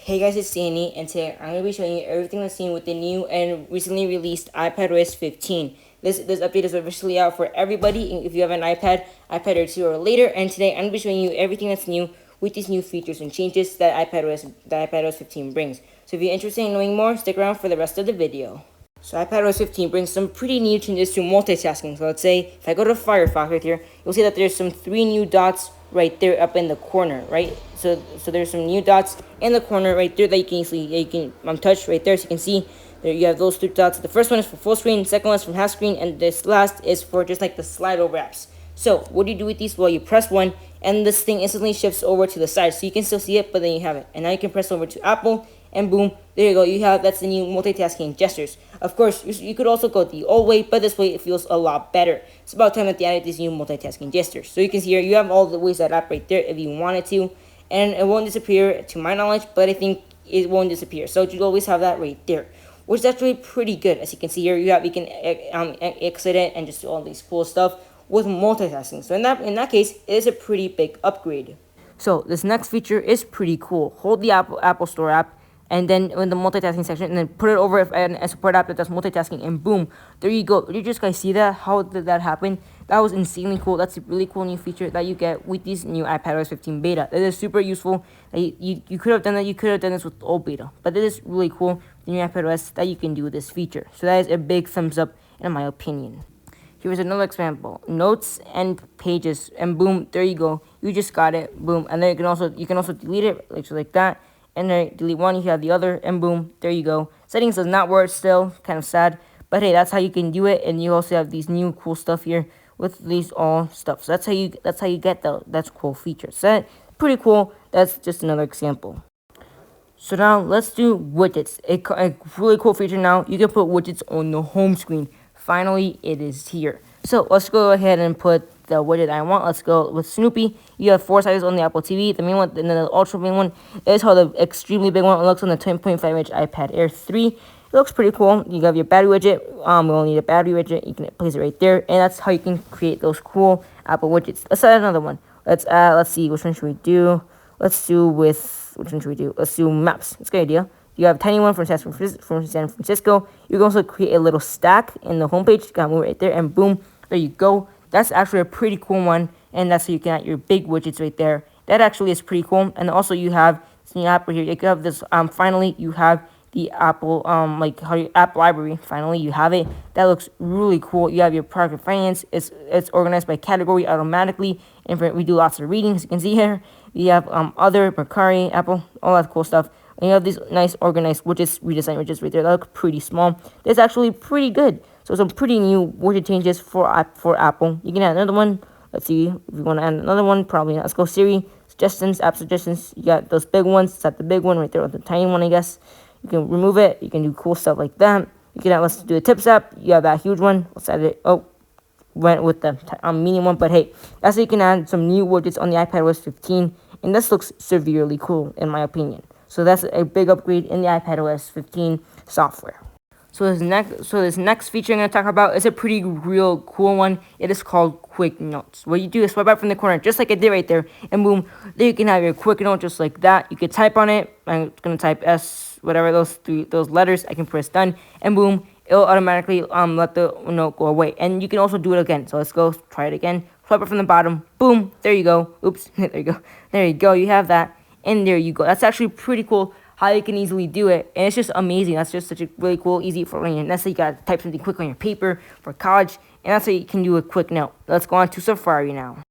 Hey guys, it's Danny, and today I'm going to be showing you everything that's new with the new and recently released iPadOS 15. This update is officially out for everybody if you have an iPad or 2 or later, and today I'm going to be showing you everything that's new with these new features and changes that iPadOS 15 brings. So if you're interested in knowing more, stick around for the rest of the video. So iPadOS 15 brings some pretty new changes to multitasking. So let's say if I go to Firefox right here, you'll see that there's some 3 new dots right there up in the corner, right? So there's some new dots in the corner right there that you can easily touch right there. So you can see there you have those 3 dots. The first one is for full screen, second one is from half screen, and this last is for just like the slide over apps. So what do you do with these? Well, you press one, and this thing instantly shifts over to the side, so you can still see it, but then you have it. And now you can press over to Apple, and boom, there you go. You have that's the new multitasking gestures. Of course, you could also go the old way, but this way it feels a lot better. It's about time that they added these new multitasking gestures. So you can see here, you have all the ways that app right there if you wanted to, and it won't disappear to my knowledge, but I think it won't disappear. So you always have that right there, which is actually pretty good. As you can see here, you can exit it and just do all these cool stuff with multitasking. So in that case, it is a pretty big upgrade. So this next feature is pretty cool. Hold the Apple Store app, and then in the multitasking section, and then put it over a support app that does multitasking, and boom, there you go. Did you just guys see that? How did that happen? That was insanely cool. That's a really cool new feature that you get with these new iPadOS 15 beta. That is super useful. You could have done that. You could have done this with old beta, but it is really cool. The new iPadOS that you can do with this feature. So that is a big thumbs up in my opinion. Here's another example: notes and pages, and boom, there you go. You just got it, boom. And then you can also delete it like that. And then delete one, you have the other, and boom, there you go. Settings does not work still, kind of sad, but hey, that's how you can do it. And you also have these new cool stuff here with these all stuff. So that's how you get that's cool features. So that pretty cool. That's just another example. So now let's do widgets. A really cool feature now. You can put widgets on the home screen. Finally, it is here. So let's go ahead and put the widget I want. Let's go with Snoopy. You have 4 sizes on the Apple TV. The main one, and then the ultra main one is how the extremely big one looks on the 10.5-inch iPad Air 3. It looks pretty cool. You have your battery widget. We will need a battery widget. You can place it right there, and that's how you can create those cool Apple widgets. Let's add another one. Let's see, which one should we do? Let's do maps. That's a good idea. You have a tiny one from San Francisco. You can also create a little stack in the homepage. You can move it right there, and boom, there you go. That's actually a pretty cool one, and that's how you can add your big widgets right there. That actually is pretty cool. And also you have the app right here. You have this. Finally, you have the Apple app library. Finally, you have it. That looks really cool. You have your product and finance. It's organized by category automatically, and we do lots of readings. You can see here. You have other Mercari, Apple, all that cool stuff. And you have these nice organized widgets, redesigned widgets right there. That look pretty small. That's actually pretty good. So some pretty new widget changes for Apple. You can add another one. Let's see if you want to add another one. Probably not. Let's go Siri, suggestions, app suggestions. You got those big ones. It's at the big one right there with the tiny one, I guess. You can remove it. You can do cool stuff like that. You can let's do a tips app. You have that huge one. Let's add it. Oh, went with the medium one. But hey, that's how you can add some new widgets on the iPadOS 15. And this looks severely cool in my opinion. So that's a big upgrade in the iPadOS 15 software. So this next feature I'm going to talk about is a pretty real cool one. It is called Quick Notes. What you do is swipe up from the corner, just like I did right there, and boom, there you can have your Quick Note just like that. You can type on it. I'm going to type S, whatever those letters. I can press done, and boom, it'll automatically let the note go away. And you can also do it again. So let's go try it again. Swipe up from the bottom. Boom, there you go. Oops, there you go. There you go. You have that. And there you go. That's actually pretty cool how you can easily do it. And it's just amazing. That's just such a really cool, easy for learning. That's how you got to type something quick on your paper for college. And that's how you can do a quick note. Let's go on to Safari now.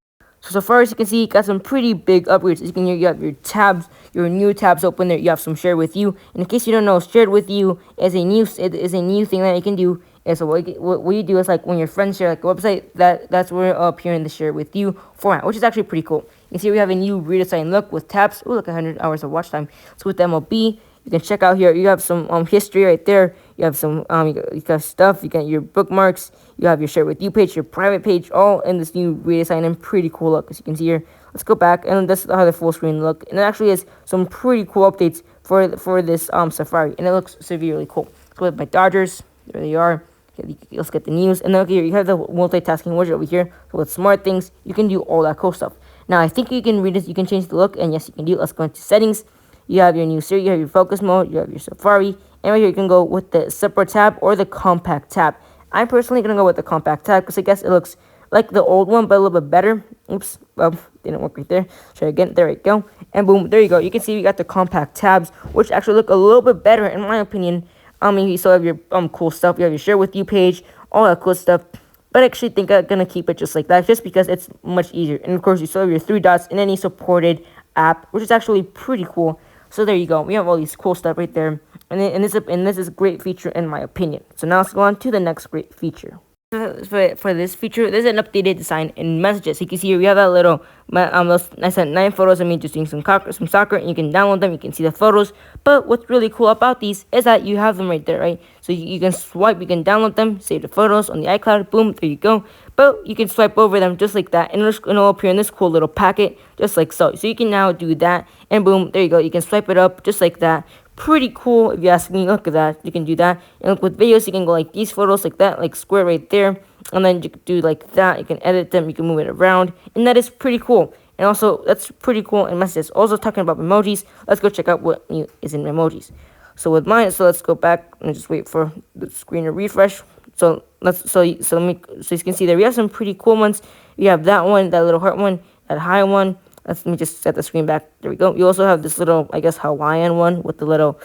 So Safari, as you can see, got some pretty big upgrades. As you can hear, you have your tabs, your new tabs open there. You have some shared with you. And in case you don't know, shared with you is a new thing that you can do. And so what you do is like when your friends share like a website, that's where it'll appear in the share with you format, which is actually pretty cool. You can see we have a new redesigned look with tabs. Ooh, look, 100 hours of watch time. So with MLB, you can check out here. You have some history right there. You have some you got stuff. You got your bookmarks. You have your share with you page, your private page, all in this new redesigned and pretty cool look. As you can see here. Let's go back, and this is how the full screen look. And it actually is some pretty cool updates for this Safari, and it looks severely cool. Let's go with my Dodgers. There they are. Let's get the news. And then here you have the multitasking widget over here. So with smart things, you can do all that cool stuff. Now I think you can read this. You can change the look, and yes, you can do it. Let's go into settings. You have your new Siri, you have your focus mode, you have your Safari, and right here you can go with the separate tab or the compact tab. I'm personally gonna go with the compact tab because I guess it looks like the old one, but a little bit better. Oops, didn't work right there. Try again. There we go. And boom, there you go. You can see we got the compact tabs, which actually look a little bit better in my opinion. You still have your cool stuff. You have your share with you page, all that cool stuff. But I actually think I'm gonna keep it just like that, just because it's much easier. And of course, you still have your three dots in any supported app, which is actually pretty cool. So there you go. We have all these cool stuff right there, and this is a great feature in my opinion. So now let's go on to the next great feature. For this feature, there's an updated design in messages. You can see here we have that little, I sent 9 photos of me just doing some soccer, and you can download them, you can see the photos. But what's really cool about these is that you have them right there, right? So you can swipe, you can download them, save the photos on the iCloud, boom, there you go. But you can swipe over them just like that, and it'll appear in this cool little packet, just like so. So you can now do that, and boom, there you go. You can swipe it up just like that. Pretty cool if you ask me. Look at that, you can do that. And look, with videos you can go like these photos like that, like square right there, and then you can do like that. You can edit them, you can move it around, and that is pretty cool. And also that's pretty cool in messages. Also talking about emojis, let's go check out what new is in emojis. So with mine, so let's go back and just wait for the screen to refresh. So you can see there we have some pretty cool ones. You have that one, that little heart one, that high one. Let me just set the screen back. There we go. You also have this little, I guess, Hawaiian one with the little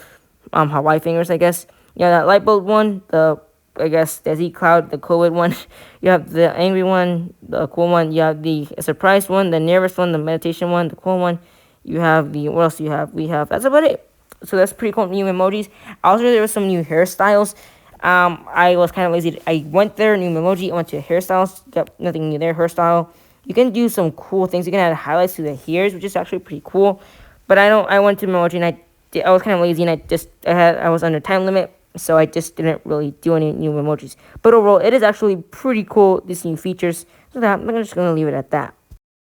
Hawaii fingers, I guess. You have that light bulb one, the, I guess, the Z Cloud, the COVID one. You have the angry one, the cool one. You have the surprise one, the nervous one, the meditation one, the cool one. You have the, what else do you have? That's about it. So that's pretty cool. New emojis. Also, there was some new hairstyles. I was kind of lazy. I went there, new emoji. I went to hairstyles. Yep, nothing new there. Hairstyle. You can do some cool things. You can add highlights to the hairs, which is actually pretty cool. But I went to emoji and I was kind of lazy, and I was under time limit, so I just didn't really do any new emojis. But overall, it is actually pretty cool, these new features. So that I'm just gonna leave it at that.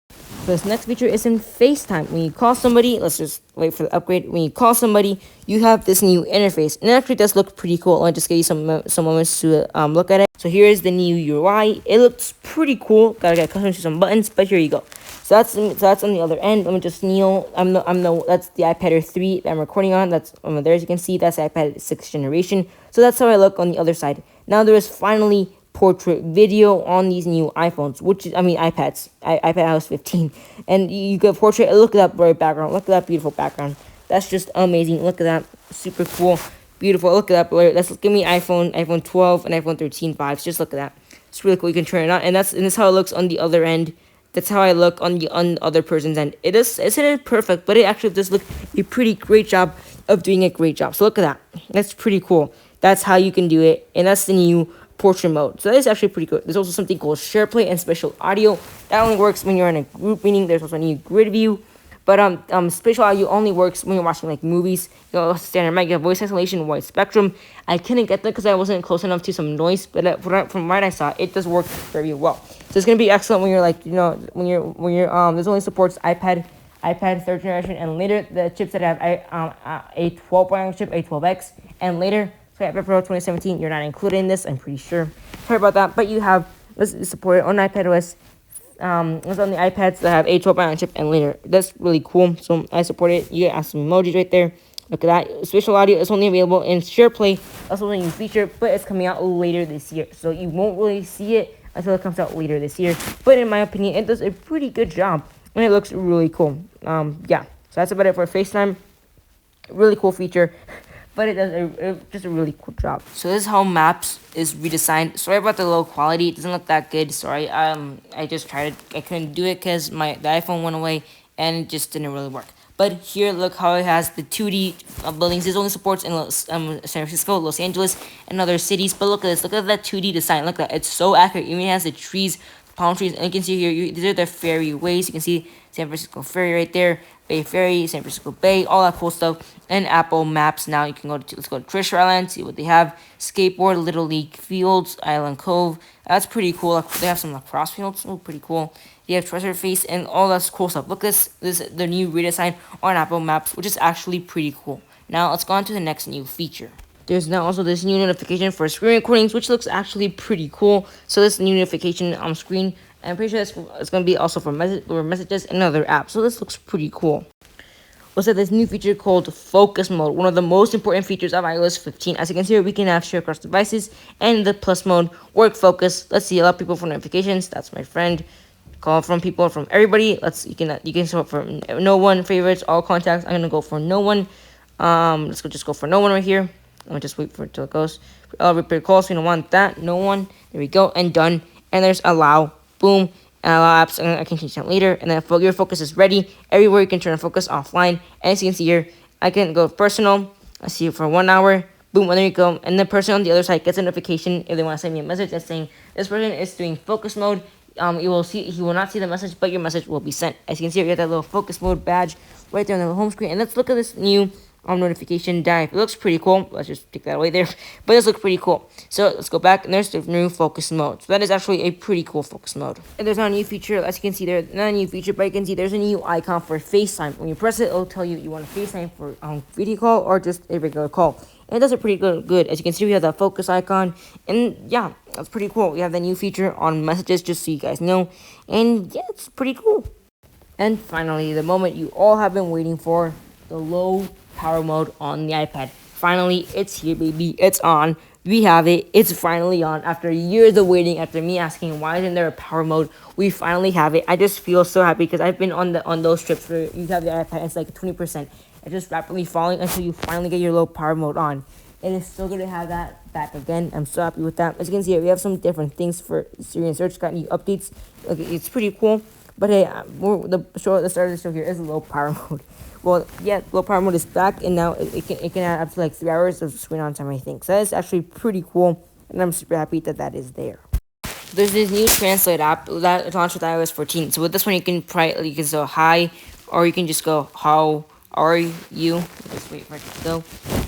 So this next feature is in FaceTime. When you call somebody, let's just wait for the upgrade. When you call somebody, you have this new interface, and it actually does look pretty cool. I'll just give you some moments to look at it. So here is the new UI. It looks pretty cool. Gotta get accustomed to some buttons, but here you go. So that's on the other end. Let me just kneel. That's the iPad Air 3 that I'm recording on. That's there, as you can see. That's the iPad 6th generation. So that's how I look on the other side. Now there is finally portrait video on these new iPhones, iPads, iPadOS 15, and you get portrait. Look at that bright background. Look at that beautiful background. That's just amazing. Look at that, super cool, beautiful. Look at that blur. Give me iPhone 12 and iPhone 13 vibes. Just look at that. It's really cool. You can turn it on, and that's how it looks on the other end. That's how I look on the other person's end. Isn't perfect, but it actually does look a pretty great job of doing a great job. So look at that. That's pretty cool. That's how you can do it, and that's the new portrait mode. So that is actually pretty good. There's also something called SharePlay and Spatial Audio. That only works when you're in a group meeting. There's also a new grid view. But spatial audio only works when you're watching like movies. You know, standard mic, you have voice isolation, wide spectrum. I couldn't get that because I wasn't close enough to some noise. But from what I saw, it does work very well. So it's gonna be excellent when you're like, when you're this only supports iPad 3rd generation and later. The chips that have a 12 chip, a 12X, and later. So iPad Pro 2017, you're not included in this, I'm pretty sure. Sorry about that, but you have support on iPadOS. It's on the iPads that have a 12 chip and later. That's really cool. So I support it. You get some emojis right there. Look at that. Spatial audio is only available in SharePlay. That's only a new feature, but it's coming out later this year. So you won't really see it until it comes out later this year. But in my opinion, it does a pretty good job, and it looks really cool. Yeah. So that's about it for FaceTime. Really cool feature. But it does just a really cool job. So this is how Maps is redesigned. Sorry about the low quality. It doesn't look that good. Sorry. I just tried it. I couldn't do it because the iPhone went away and it just didn't really work. But here, look how it has the 2D buildings. This only supports in San Francisco, Los Angeles, and other cities. But look at this. Look at that 2D design. Look at that. It's so accurate. It even has the trees, palm trees. And you can see here, these are the ferryways. You can see San Francisco Ferry right there. Bay Ferry, San Francisco Bay, all that cool stuff, and Apple Maps. Now you can let's go to Treasure Island, see what they have. Skateboard, Little League Fields, Island Cove. That's pretty cool. They have some lacrosse fields. Oh, pretty cool. They have Treasure Face and all that cool stuff. Look, this is the new redesign on Apple Maps, which is actually pretty cool. Now let's go on to the next new feature. There's now also this new notification for screen recordings, which looks actually pretty cool. So this new notification on screen. I'm pretty sure it's going to be also for messages and other apps. So this looks pretty cool. was that this new feature called focus mode, one of the most important features of iOS 15. As you can see here, we can have share across devices and the plus mode, work focus. Let's see, allow people for notifications. That's my friend. Call from people, from everybody. You can sort for no one, favorites, all contacts. I'm gonna go for no one. Let's just go for no one right here. I'm gonna just wait for it till it goes. Repair calls. We don't want that. No one. There we go, and done. And there's allow. Boom. And allow apps. I can change that later. And then your focus is ready. Everywhere you can turn focus offline. And as you can see here, I can go personal. I see it for 1 hour. Boom, and there you go. And the person on the other side gets a notification if they want to send me a message that's saying this person is doing focus mode. You will see, he will not see the message, but your message will be sent. As you can see, we have that little focus mode badge right there on the home screen. And let's look at this new notification dive. It looks pretty cool. Let's just take that away there. But this looks pretty cool. So let's go back, and there's the new focus mode. So that is actually a pretty cool focus mode. And there's not a new feature, as you can see there, not a new feature, but you can see there's a new icon for FaceTime. When you press it, it'll tell you want to FaceTime for video call or just a regular call. And it does it pretty good. As you can see, we have that focus icon. And yeah, that's pretty cool. We have the new feature on messages, just so you guys know. And yeah, it's pretty cool. And finally, the moment you all have been waiting for, the low power mode on the iPad. Finally, it's here, baby. It's on. We have it. It's finally on. After years of waiting, after me asking why isn't there a power mode, we finally have it. I just feel so happy because I've been on those trips where you have the iPad, it's like 20%. It's just rapidly falling until you finally get your low power mode on. It is still going to have that back again. I'm so happy with that. As you can see here, we have some different things for Siri and Search. Got new updates. Okay, it's pretty cool. But hey, the start of the show here is low power mode. Well, yeah, low power mode is back, and now it can add up to like 3 hours of screen on time, I think. So that's actually pretty cool, and I'm super happy that is there. There's this new translate app that launched with iOS 14. So with this one, you can say hi, or you can just go how are you. Just wait for it to go,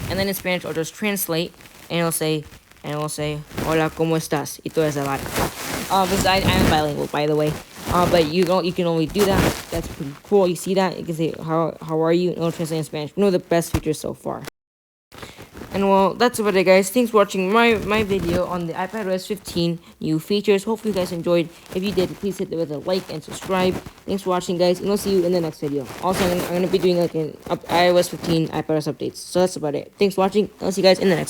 and then in Spanish, I'll just translate, and it'll say hola, cómo estás, y todo eso. Because I am bilingual, by the way. But you can only do that. That's pretty cool. You see that? You can say how are you, and it'll translate in Spanish. One of the best features so far. And well, that's about it, guys. Thanks for watching my video on the iPadOS 15 new features. Hopefully you guys enjoyed. If you did, please hit it with a like and subscribe. Thanks for watching, guys, and I'll see you in the next video. Also, I'm going to be doing like an iOS 15 iPadOS updates. So that's about it. Thanks for watching. I'll see you guys in the next one.